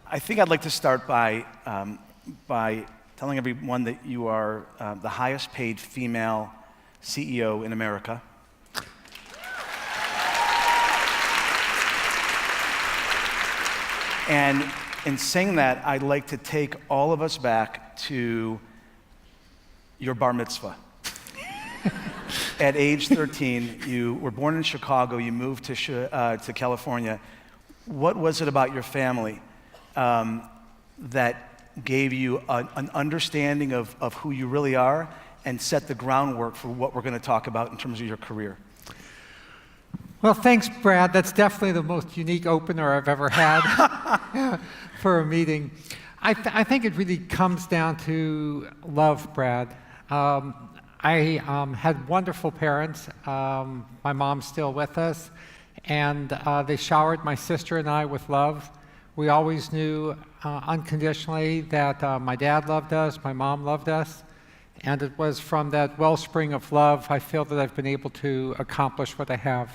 I think I'd like to start by telling everyone that you are the highest paid female CEO in America. And in saying that, I'd like to take all of us back to your bar mitzvah. At age 13, you were born in Chicago, you moved to California. What was it about your family that gave you an understanding of who you really are and set the groundwork for what we're going to talk about in terms of your career? Well, thanks, Brad. That's definitely the most unique opener I've ever had for a meeting. I think it really comes down to love, Brad. I had wonderful parents. My mom's still with us, and they showered my sister and I with love. We always knew unconditionally that my dad loved us, my mom loved us, and it was from that wellspring of love I feel that I've been able to accomplish what I have.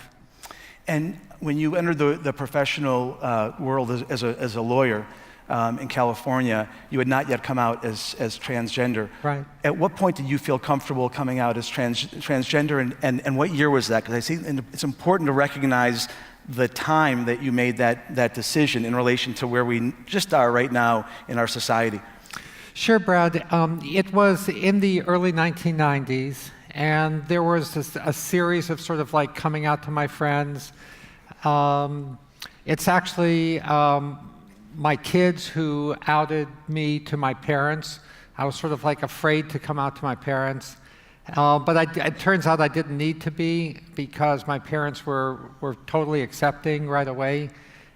And when you entered the professional world as a lawyer in California, you had not yet come out as transgender. Right. At what point did you feel comfortable coming out as transgender, and what year was that? Because I see it's important to recognize the time that you made that decision in relation to where we just are right now in our society. Sure, Brad. It was in the early 1990s, and there was a series of sort of like coming out to my friends. It's actually my kids who outed me to my parents. I was sort of like afraid to come out to my parents. But it turns out I didn't need to be, because my parents were totally accepting right away.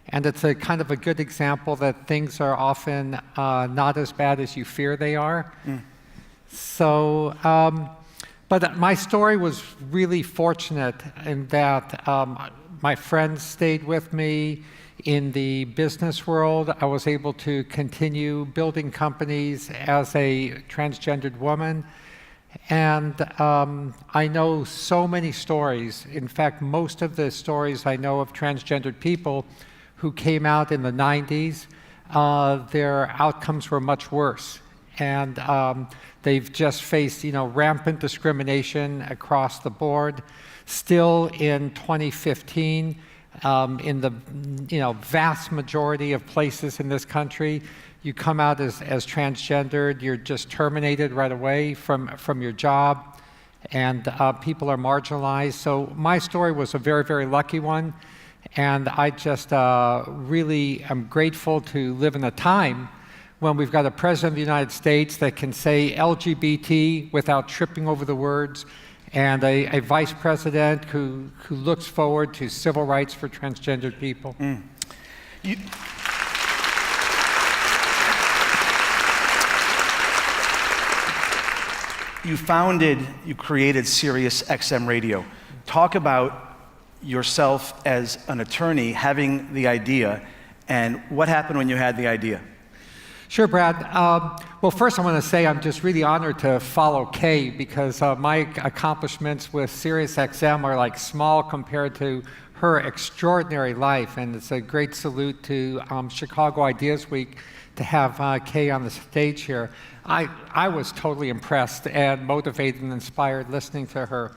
And it's a kind of a good example that things are often not as bad as you fear they are. Mm. So, but my story was really fortunate in that my friends stayed with me. In the business world, I was able to continue building companies as a transgendered woman. And I know so many stories. In fact, most of the stories I know of transgendered people who came out in the 90s, their outcomes were much worse. And they've just faced, rampant discrimination across the board. Still in 2015, in the vast majority of places in this country, you come out as transgendered, you're just terminated right away from your job, and people are marginalized. So my story was a very, very lucky one, and I just really am grateful to live in a time when we've got a president of the United States that can say LGBT without tripping over the words, and a vice president who looks forward to civil rights for transgendered people. Mm. You created Sirius XM Radio. Talk about yourself as an attorney having the idea, and what happened when you had the idea? Sure, Brad. Well, first I want to say I'm just really honored to follow Kay, because my accomplishments with Sirius XM are like small compared to her extraordinary life, and it's a great salute to Chicago Ideas Week to have Kay on the stage here. I was totally impressed and motivated and inspired listening to her.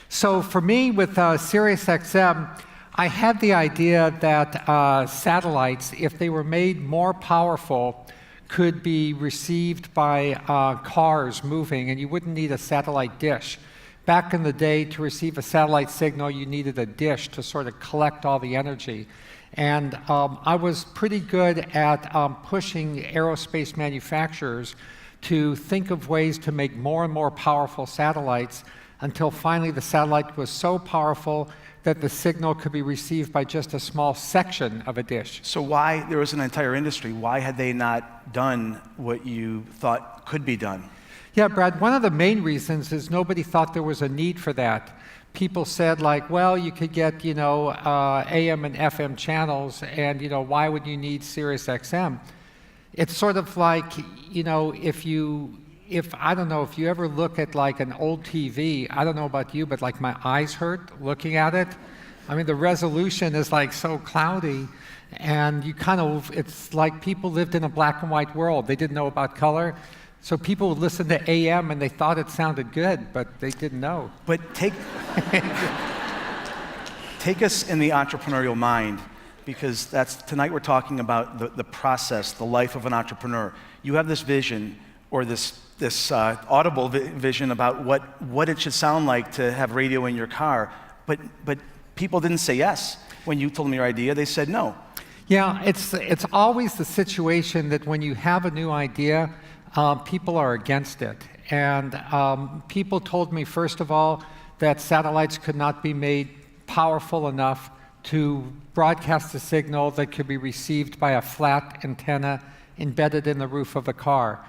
So for me, with Sirius XM, I had the idea that satellites, if they were made more powerful, could be received by cars moving, and you wouldn't need a satellite dish. Back in the day, to receive a satellite signal, you needed a dish to sort of collect all the energy. And I was pretty good at pushing aerospace manufacturers to think of ways to make more and more powerful satellites, until finally the satellite was so powerful that the signal could be received by just a small section of a dish. So why, there was an entire industry, why had they not done what you thought could be done? Yeah, Brad, one of the main reasons is nobody thought there was a need for that. People said, like, well, you could get, AM and FM channels, and, why would you need Sirius XM? It's sort of like, if I don't know, if you ever look at like an old TV, I don't know about you, but like my eyes hurt looking at it. I mean, the resolution is like so cloudy, and you kind of, it's like people lived in a black and white world. They didn't know about color. So people would listen to AM and they thought it sounded good, but they didn't know. But take us in the entrepreneurial mind, because tonight we're talking about the process, the life of an entrepreneur. You have this vision, or this audible vision about what it should sound like to have radio in your car, but people didn't say yes. When you told them your idea, they said no. Yeah, it's always the situation that when you have a new idea, people are against it. And people told me, first of all, that satellites could not be made powerful enough to broadcast a signal that could be received by a flat antenna embedded in the roof of a car.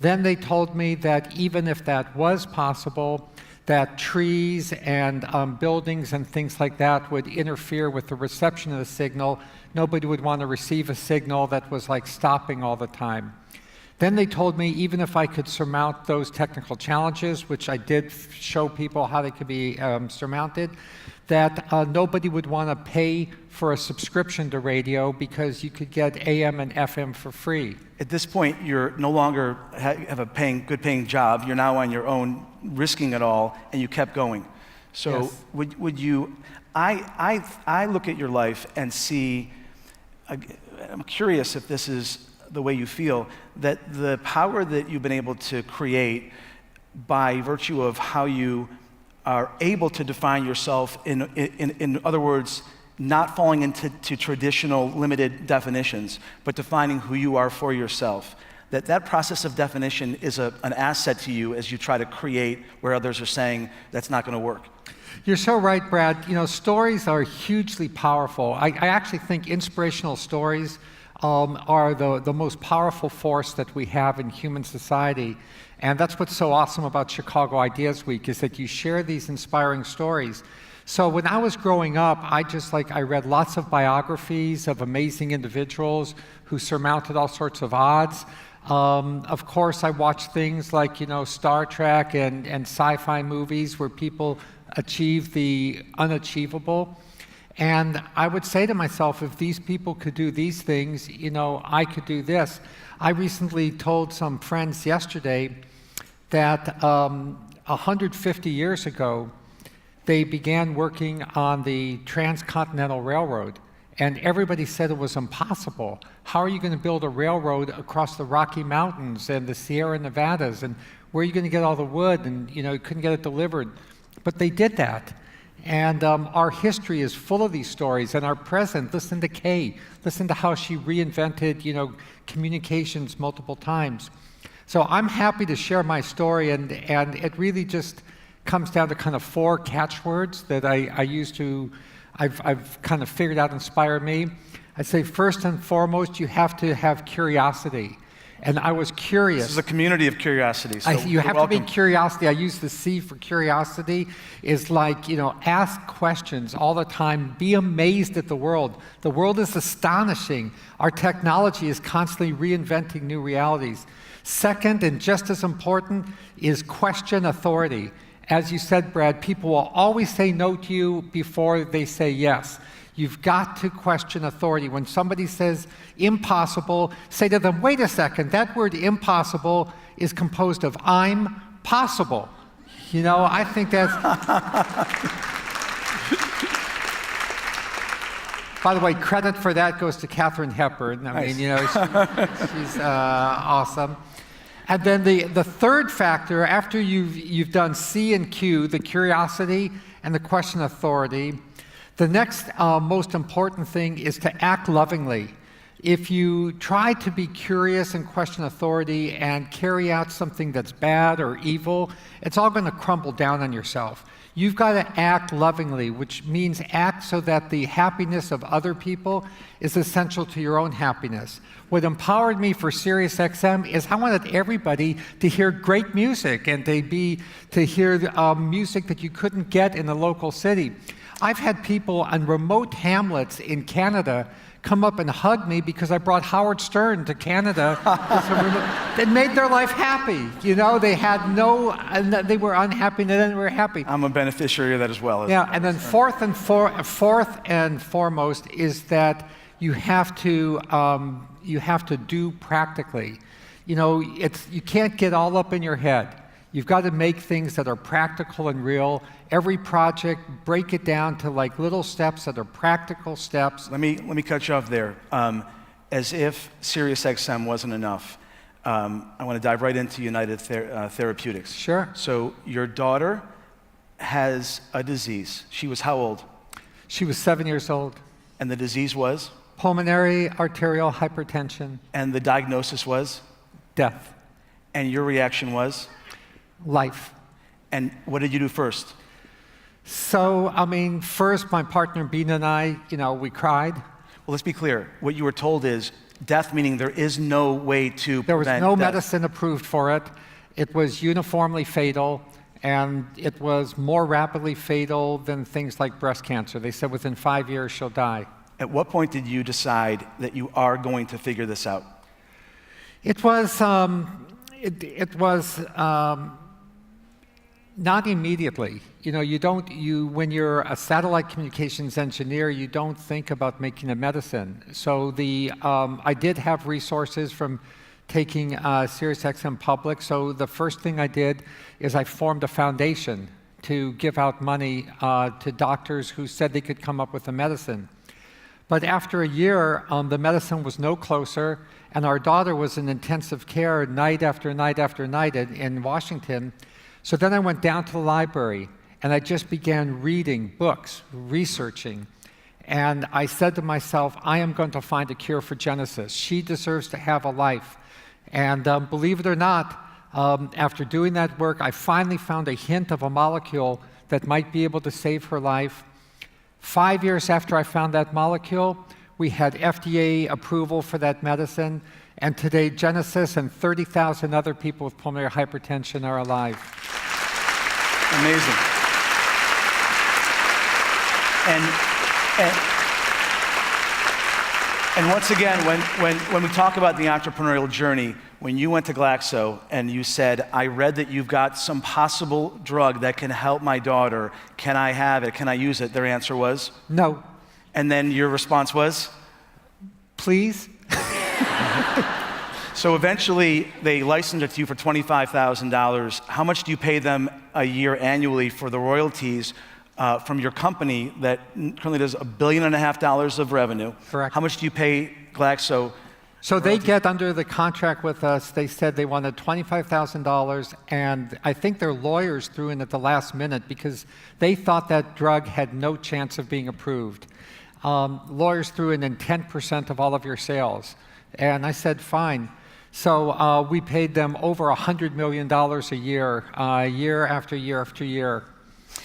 Then they told me that even if that was possible, that trees and buildings and things like that would interfere with the reception of the signal. Nobody would want to receive a signal that was like stopping all the time. Then they told me even if I could surmount those technical challenges, which I did show people how they could be surmounted, that nobody would want to pay for a subscription to radio because you could get AM and FM for free. At this point, you're no longer have a good paying job. You're now on your own, risking it all, and you kept going. So Yes. would you, I look at your life and see, I'm curious if this is the way you feel, that the power that you've been able to create by virtue of how you are able to define yourself, in other words, not falling into traditional limited definitions, but defining who you are for yourself, that process of definition is an asset to you as you try to create where others are saying that's not going to work. You're so right, Brad. You know, stories are hugely powerful. I actually think inspirational stories are the most powerful force that we have in human society. And that's what's so awesome about Chicago Ideas Week, is that you share these inspiring stories. So when I was growing up, I read lots of biographies of amazing individuals who surmounted all sorts of odds. Of course, I watched things like, Star Trek and sci-fi movies where people achieve the unachievable. And I would say to myself, if these people could do these things, I could do this. I recently told some friends yesterday that 150 years ago, they began working on the Transcontinental Railroad, and everybody said it was impossible. How are you going to build a railroad across the Rocky Mountains and the Sierra Nevadas, and where are you going to get all the wood? And you couldn't get it delivered. But they did that. And our history is full of these stories, and our present, listen to Kay, listen to how she reinvented, communications multiple times. So I'm happy to share my story, and it really just comes down to kind of 4 catchwords that I've kind of figured out inspire me. I'd say first and foremost, you have to have curiosity. And I was curious. This is a community of curiosity. So you have welcome. to be curiosity. I use the C for curiosity. Is like, ask questions all the time. Be amazed at the world. The world is astonishing. Our technology is constantly reinventing new realities. Second, and just as important, is question authority. As you said, Brad, people will always say no to you before they say yes. You've got to question authority. When somebody says impossible, say to them, wait a second, that word impossible is composed of I'm possible. I think that's... By the way, credit for that goes to Katharine Hepburn. Nice. She's awesome. And then the third factor, after you've done C and Q, the curiosity and the question authority, the next most important thing is to act lovingly. If you try to be curious and question authority and carry out something that's bad or evil, it's all going to crumble down on yourself. You've got to act lovingly, which means act so that the happiness of other people is essential to your own happiness. What empowered me for Sirius XM is I wanted everybody to hear great music and to hear music that you couldn't get in the local city. I've had people on remote hamlets in Canada come up and hug me because I brought Howard Stern to Canada. It made their life happy. You know, they were unhappy and then they were happy. I'm a beneficiary of that as well. Yeah, and then fourth and foremost is that you have to do practically. You know, you can't get all up in your head. You've got to make things that are practical and real. Every project, break it down to like little steps that are practical steps. Let me cut you off there. As if Sirius XM wasn't enough, I want to dive right into United Therapeutics. Sure. So your daughter has a disease. She was how old? She was 7 years old. And the disease was? Pulmonary arterial hypertension. And the diagnosis was? Death. And your reaction was? Life. And what did you do first? So, I mean, first my partner Bean and I, we cried. Well, let's be clear. What you were told is death, meaning there is no way to prevent There was no death. medicine approved for it. It was uniformly fatal, and it was more rapidly fatal than things like breast cancer. They said within 5 years she'll die. At what point did you decide that you are going to figure this out? It was not immediately. When you're a satellite communications engineer, you don't think about making a medicine. So I did have resources from taking Sirius XM public. So the first thing I did is I formed a foundation to give out money to doctors who said they could come up with a medicine. But after a year, the medicine was no closer, and our daughter was in intensive care night after night after night in Washington. So then I went down to the library, and I just began reading books, researching. And I said to myself, I am going to find a cure for Genesis. She deserves to have a life. And believe it or not, after doing that work, I finally found a hint of a molecule that might be able to save her life. 5 years after I found that molecule, we had FDA approval for that medicine, and today Genesis and 30,000 other people with pulmonary hypertension are alive. Amazing. And once again, when we talk about the entrepreneurial journey, when you went to Glaxo and you said, I read that you've got some possible drug that can help my daughter, can I have it, can I use it? Their answer was? No. And then your response was? Please? So eventually they licensed it to you for $25,000. How much do you pay them a year annually for the royalties from your company that currently does $1.5 billion of revenue? Correct. How much do you pay Glaxo? So they get under the contract with us. They said they wanted $25,000, and I think their lawyers threw in at the last minute because they thought that drug had no chance of being approved. Lawyers threw in 10% of all of your sales. And I said, fine. So we paid them over $100 million a year, year after year after year.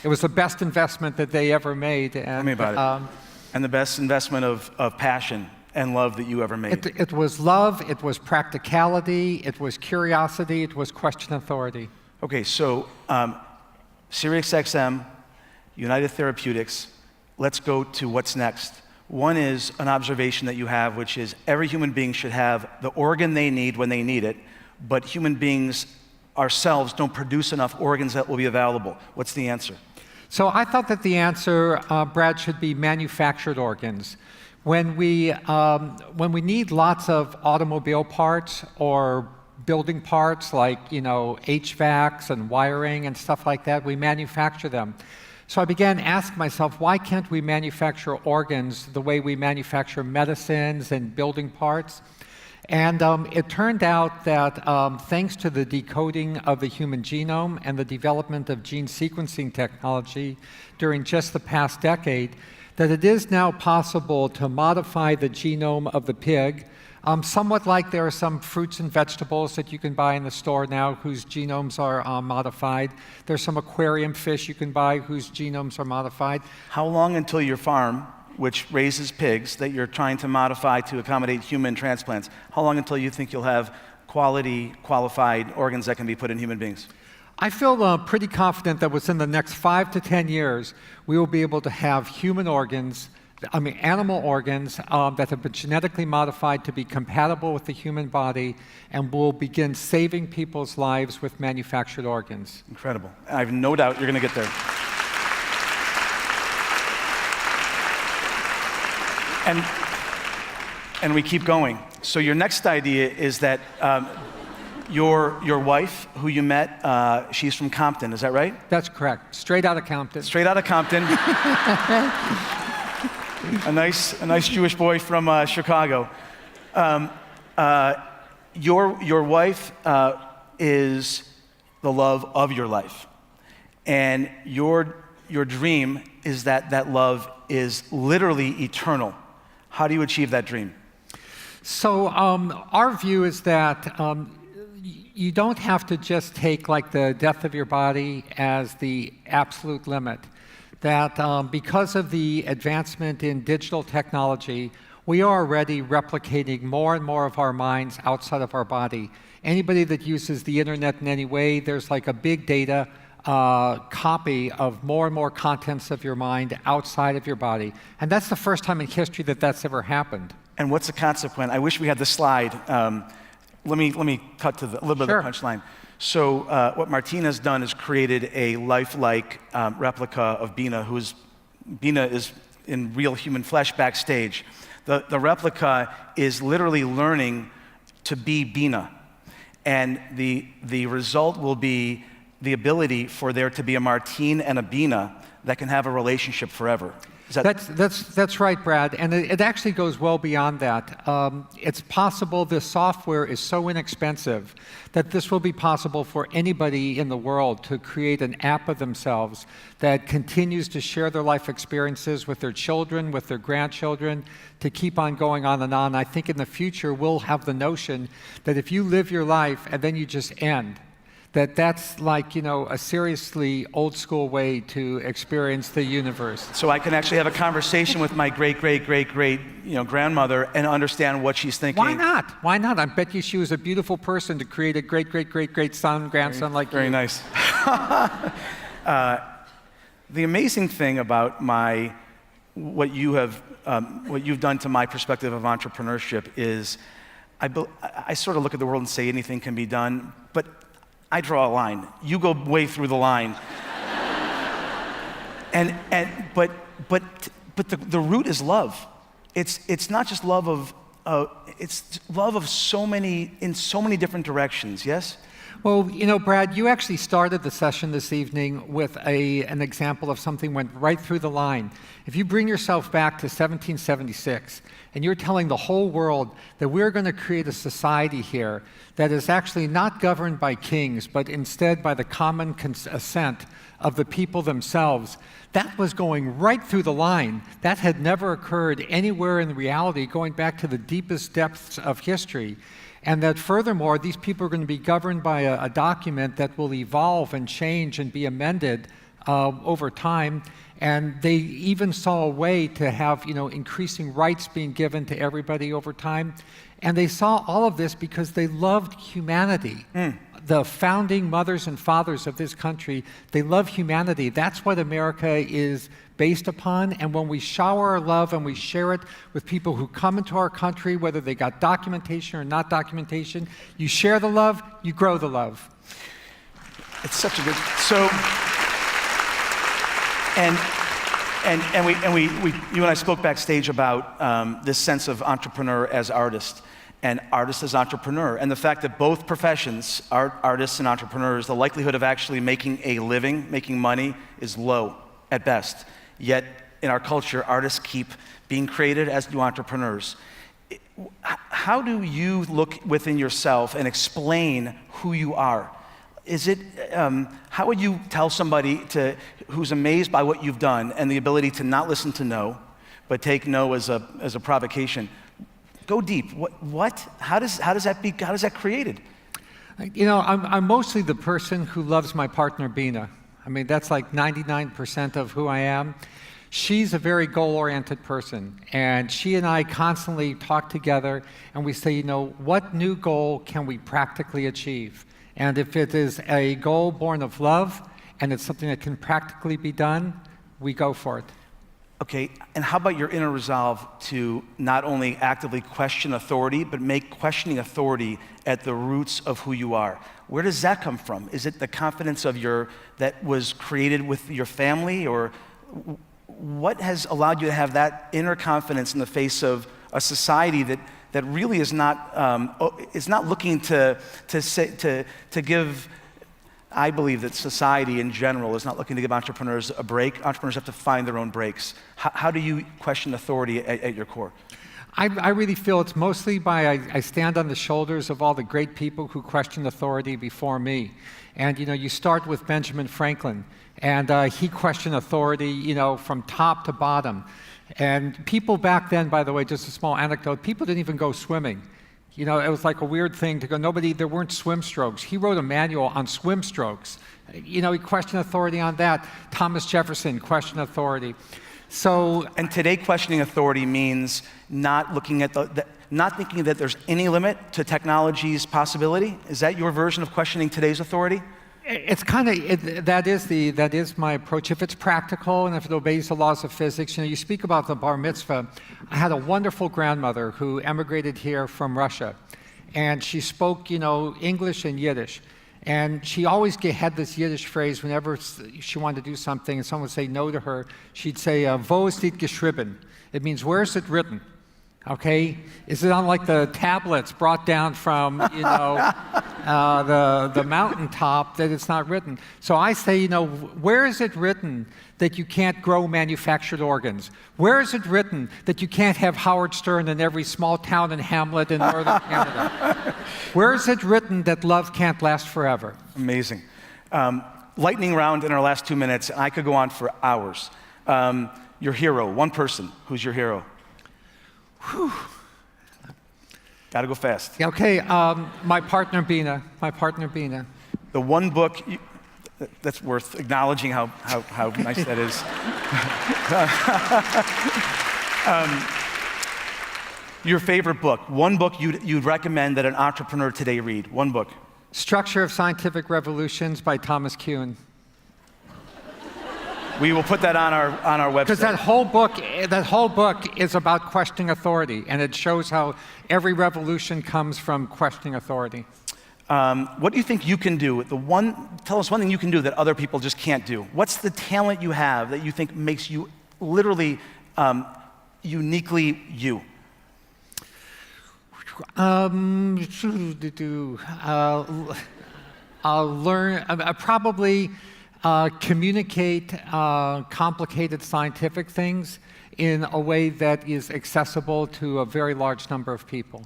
It was the best investment that they ever made. And, Tell me about it. And the best investment of passion and love that you ever made. It was love, it was practicality, it was curiosity, it was question authority. Okay, so Sirius XM, United Therapeutics, let's go to what's next. One is an observation that you have, which is every human being should have the organ they need when they need it, but human beings ourselves don't produce enough organs that will be available. What's the answer? So I thought that the answer, Brad, should be manufactured organs. When we need lots of automobile parts or building parts like, HVACs and wiring and stuff like that, we manufacture them. So I began asking myself, why can't we manufacture organs the way we manufacture medicines and building parts? And it turned out that thanks to the decoding of the human genome and the development of gene sequencing technology during just the past decade, that it is now possible to modify the genome of the pig, somewhat like there are some fruits and vegetables that you can buy in the store now whose genomes are modified. There's some aquarium fish you can buy whose genomes are modified. How long until your farm, which raises pigs that you're trying to modify to accommodate human transplants, how long until you think you'll have qualified organs that can be put in human beings? I feel pretty confident that within the next 5 to 10 years, we will be able to have animal organs that have been genetically modified to be compatible with the human body, and will begin saving people's lives with manufactured organs. Incredible. I have no doubt you're going to get there. And we keep going. So your next idea is that your wife, who you met, she's from Compton, is that right? That's correct. Straight out of Compton. Straight out of Compton. a nice Jewish boy from Chicago. Your wife is the love of your life, and your dream is that love is literally eternal. How do you achieve that dream? So our view is that you don't have to just take like the death of your body as the absolute limit. That because of the advancement in digital technology, we are already replicating more and more of our minds outside of our body. Anybody that uses the internet in any way, there's like a big data copy of more and more contents of your mind outside of your body. And that's the first time in history that that's ever happened. And what's the consequence? I wish we had the slide. Let me cut to a little bit of the punchline. So what Martine has done is created a lifelike replica of Bina, Bina is in real human flesh backstage. The replica is literally learning to be Bina. And the result will be the ability for there to be a Martine and a Bina that can have a relationship forever. That's right, Brad, and it actually goes well beyond that. It's possible this software is so inexpensive that this will be possible for anybody in the world to create an app of themselves that continues to share their life experiences with their children, with their grandchildren, to keep on going on and on. I think in the future we'll have the notion that if you live your life and then you just end, that's like, a seriously old school way to experience the universe. So I can actually have a conversation with my great grandmother and understand what she's thinking. Why not? Why not? I bet you she was a beautiful person to create a great son, grandson like you. Very nice. The amazing thing about what you've done to my perspective of entrepreneurship is I sort of look at the world and say anything can be done, but I draw a line. You go way through the line. But the root is love. It's not just love it's love of in so many different directions. Yes. Well, Brad, you actually started the session this evening with an example of something went right through the line. If you bring yourself back to 1776, and you're telling the whole world that we're going to create a society here that is actually not governed by kings, but instead by the common assent of the people themselves, that was going right through the line. That had never occurred anywhere in reality, going back to the deepest depths of history. And that furthermore, these people are going to be governed by a document that will evolve and change and be amended over time. And they even saw a way to have, increasing rights being given to everybody over time. And they saw all of this because they loved humanity. The founding mothers and fathers of this country, they love humanity. That's what America is based upon. And when we shower our love and we share it with people who come into our country, whether they got documentation or not documentation, you share the love, you grow the love. It's such a good, you and I spoke backstage about this sense of entrepreneur as artist and artist as entrepreneur, and the fact that both professions, artists and entrepreneurs, the likelihood of actually making a living, making money, is low at best. Yet in our culture, artists keep being created, as do entrepreneurs. How do you look within yourself and explain who you are? How would you tell somebody who's amazed by what you've done and the ability to not listen to no, but take no as a provocation? Go deep. How does that created? I'm mostly the person who loves my partner, Bina. I mean, that's like 99% of who I am. She's a very goal-oriented person, and she and I constantly talk together, and we say, what new goal can we practically achieve? And if it is a goal born of love and it's something that can practically be done, we go for it. Okay, and how about your inner resolve to not only actively question authority, but make questioning authority at the roots of who you are? Where does that come from? Is it the confidence of that was created with your family, or what has allowed you to have that inner confidence in the face of a society that really is not looking to give? I believe that society in general is not looking to give entrepreneurs a break. Entrepreneurs have to find their own breaks. How do you question authority at your core? I really feel it's mostly I stand on the shoulders of all the great people who questioned authority before me. And you start with Benjamin Franklin, and he questioned authority, from top to bottom. And people back then, by the way, just a small anecdote, people didn't even go swimming. It was like a weird thing to go, there weren't swim strokes. He wrote a manual on swim strokes. He questioned authority on that. Thomas Jefferson questioned authority. And today, questioning authority means not looking at not thinking that there's any limit to technology's possibility. Is that your version of questioning today's authority? It's that is my approach. If it's practical and if it obeys the laws of physics, you speak about the bar mitzvah. I had a wonderful grandmother who emigrated here from Russia, and she spoke, English and Yiddish. And she always had this Yiddish phrase whenever she wanted to do something and someone would say no to her. She'd say, "Wo ist dit geschrieben?" It means, where is it written? Okay? Is it on like the tablets brought down from, the mountaintop that it's not written? So I say, where is it written that you can't grow manufactured organs? Where is it written that you can't have Howard Stern in every small town and hamlet in northern Canada? Where is it written that love can't last forever? Amazing. Lightning round in our last 2 minutes. I could go on for hours. Your hero, one person. Who's your hero? Whew. Got to go fast. Yeah, okay, my partner Bina. The one book that's worth acknowledging how nice that is. Your favorite book. One book you'd recommend that an entrepreneur today read. One book. Structure of Scientific Revolutions by Thomas Kuhn. We will put that on our website. Because that whole book is about questioning authority, and it shows how every revolution comes from questioning authority. What do you think you can do? Tell us one thing you can do that other people just can't do. What's the talent you have that you think makes you literally uniquely you? I'll learn. Probably. Communicate complicated scientific things in a way that is accessible to a very large number of people.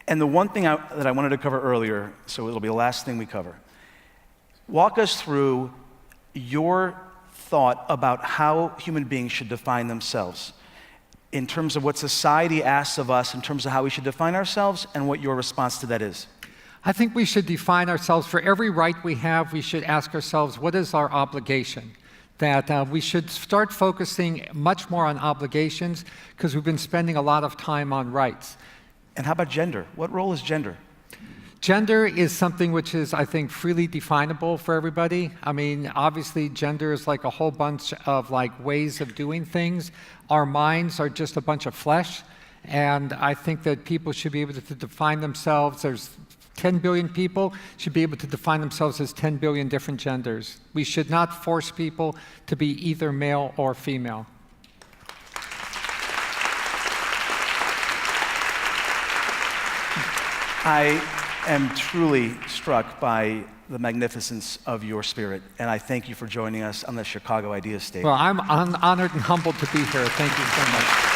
And the one thing that I wanted to cover earlier, so it'll be the last thing we cover. Walk us through your thought about how human beings should define themselves in terms of what society asks of us in terms of how we should define ourselves and what your response to that is. I think we should define ourselves. For every right we have, we should ask ourselves, what is our obligation? That we should start focusing much more on obligations because we've been spending a lot of time on rights. And how about gender? What role is gender? Gender is something which is, I think, freely definable for everybody. I mean, obviously, gender is like a whole bunch of ways of doing things. Our minds are just a bunch of flesh. And I think that people should be able to define themselves. There's 10 billion people should be able to define themselves as 10 billion different genders. We should not force people to be either male or female. I am truly struck by the magnificence of your spirit, and I thank you for joining us on the Chicago Ideas Stage. Well, I'm honored and humbled to be here. Thank you so much.